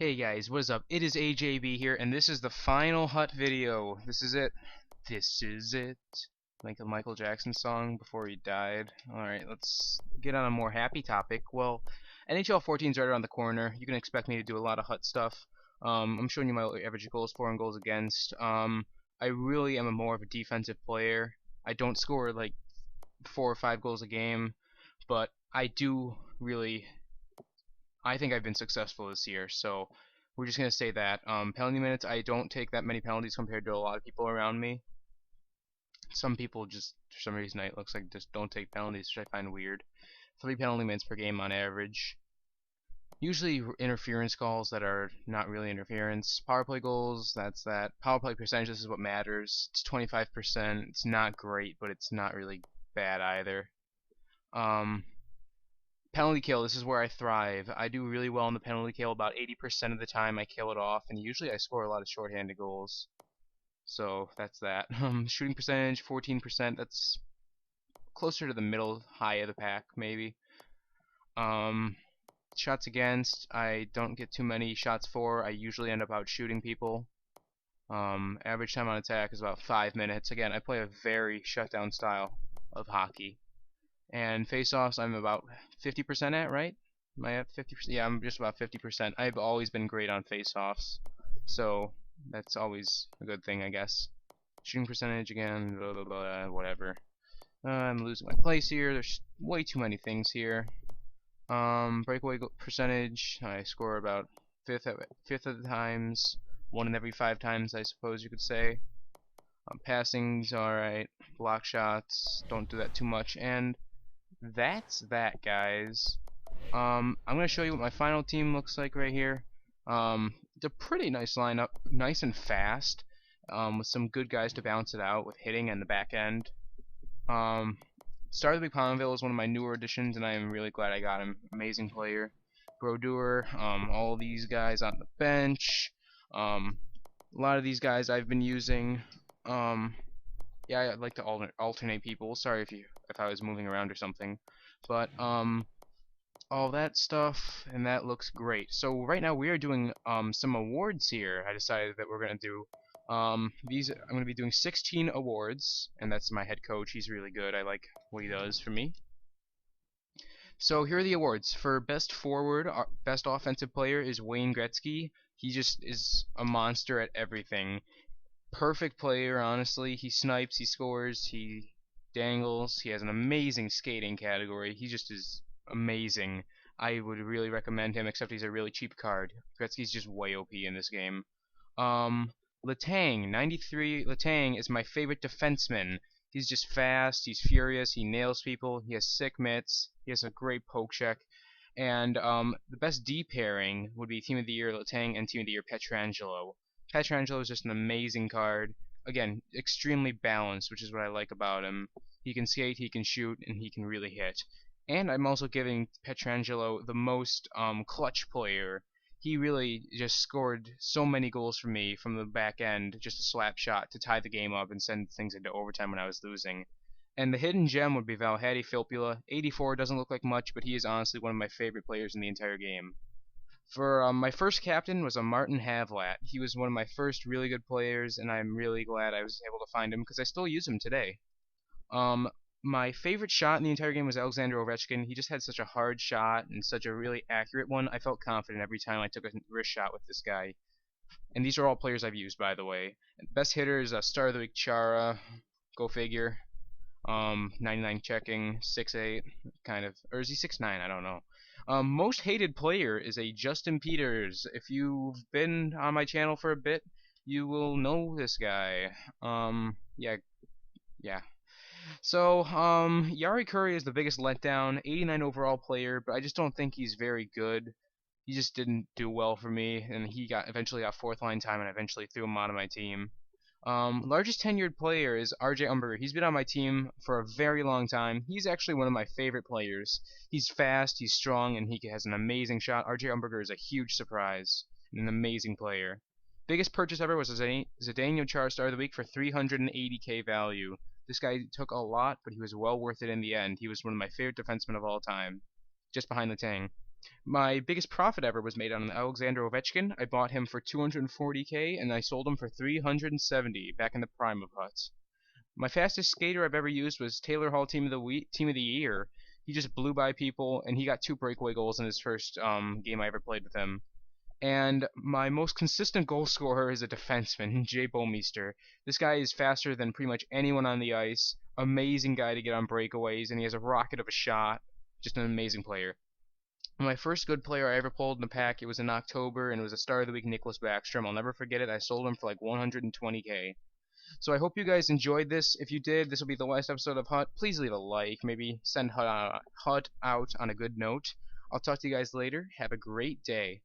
Hey guys, what is up? It is AJB here, and this is the final Hut video. This is it. This is it. Like the Michael Jackson song before he died. Alright, let's get on a more happy topic. Well, NHL14 is right around the corner. You can expect me to do a lot of Hut stuff. I'm showing you my average goals for and goals against. I really am more of a defensive player. I don't score like 4 or 5 goals a game, but I think I've been successful this year, so we're just going to say that. Penalty minutes, I don't take that many penalties compared to a lot of people around me. Some people just, for some reason, it looks like just don't take penalties, which I find weird. 3 penalty minutes per game on average. Usually interference calls that are not really interference. Power play goals, that's that. Power play percentage, this is what matters. It's 25%. It's not great, but it's not really bad either. Penalty kill, this is where I thrive. I do really well in the penalty kill. About 80% of the time I kill it off, and usually I score a lot of shorthanded goals. So that's that. Shooting percentage, 14%. That's closer to the middle high of the pack, maybe. Shots against, I don't get too many shots for. I usually end up out shooting people. Average time on attack is about 5 minutes. Again, I play a very shutdown style of hockey. And face-offs, I'm about 50% at, right? Am I at 50%? Yeah, I'm just about 50%. I've always been great on face-offs, so that's always a good thing, I guess. Shooting percentage again, blah, blah, blah, whatever. I'm losing my place here. There's way too many things here. Breakaway percentage, I score about fifth of the times, 1 in every 5 times, I suppose you could say. Passing's alright. Block shots, don't do that too much, and that's that, guys. I'm gonna show you what my final team looks like right here. It's a pretty nice lineup, nice and fast, with some good guys to balance it out with hitting and the back end. Star of the Big Palmville is one of my newer additions, and I am really glad I got him. Amazing player. Brodeur, all these guys on the bench. A lot of these guys I've been using. Yeah, I'd like to alternate people. Sorry if I was moving around or something, but all that stuff, and that looks great. So right now we are doing some awards here. I decided that we're gonna do I'm gonna be doing 16 awards, and that's my head coach. He's really good. I like what he does for me. So here are the awards. For best forward, best offensive player is Wayne Gretzky. He just is a monster at everything. Perfect player, honestly. He snipes, he scores, he dangles. He has an amazing skating category. He just is amazing. I would really recommend him, except he's a really cheap card. Gretzky's just way OP in this game. Letang, 93 Letang is my favorite defenseman. He's just fast, he's furious, he nails people, he has sick mitts, he has a great poke check. And the best D pairing would be Team of the Year Letang and Team of the Year Pietrangelo. Pietrangelo is just an amazing card. Again, extremely balanced, which is what I like about him. He can skate, he can shoot, and he can really hit. And I'm also giving Pietrangelo the most clutch player. He really just scored so many goals for me from the back end, just a slap shot to tie the game up and send things into overtime when I was losing. And the hidden gem would be Valhady Filppula. 84 doesn't look like much, but he is honestly one of my favorite players in the entire game. For my first captain was a Martin Havlat. He was one of my first really good players, and I'm really glad I was able to find him because I still use him today. My favorite shot in the entire game was Alexander Ovechkin. He just had such a hard shot and such a really accurate one. I felt confident every time I took a wrist shot with this guy. And these are all players I've used, by the way. Best hitter is Star of the Week Chara. Go figure. 99 checking, 6'8", kind of. Or is he 6'9"? I don't know. Most hated player is a Justin Peters. If you've been on my channel for a bit, you will know this guy. Yeah. So, Yari Curry is the biggest letdown. 89 overall player, but I just don't think he's very good. He just didn't do well for me, and he eventually got 4th line time, and I eventually threw him out of my team. Largest tenured player is RJ Umberger. He's been on my team for a very long time. He's actually one of my favorite players. He's fast, he's strong, and he has an amazing shot. RJ Umberger is a huge surprise and an amazing player. Biggest purchase ever was Zdeno Chara Star of the Week for 380k value. This guy took a lot, but he was well worth it in the end. He was one of my favorite defensemen of all time, just behind Letang. My biggest profit ever was made on Alexander Ovechkin. I bought him for 240K and I sold him for 370 back in the prime of Huts. My fastest skater I've ever used was Taylor Hall Team of the Year. He just blew by people and he got 2 breakaway goals in his first game I ever played with him. And my most consistent goal scorer is a defenseman, Jay Bomeister. This guy is faster than pretty much anyone on the ice. Amazing guy to get on breakaways, and he has a rocket of a shot. Just an amazing player. My first good player I ever pulled in a pack, it was in October, and it was a Star of the Week Nicholas Backstrom. I'll never forget it. I sold him for like 120K. So I hope you guys enjoyed this. If you did, this will be the last episode of Hut. Please leave a like. Maybe send Hut out on a good note. I'll talk to you guys later. Have a great day.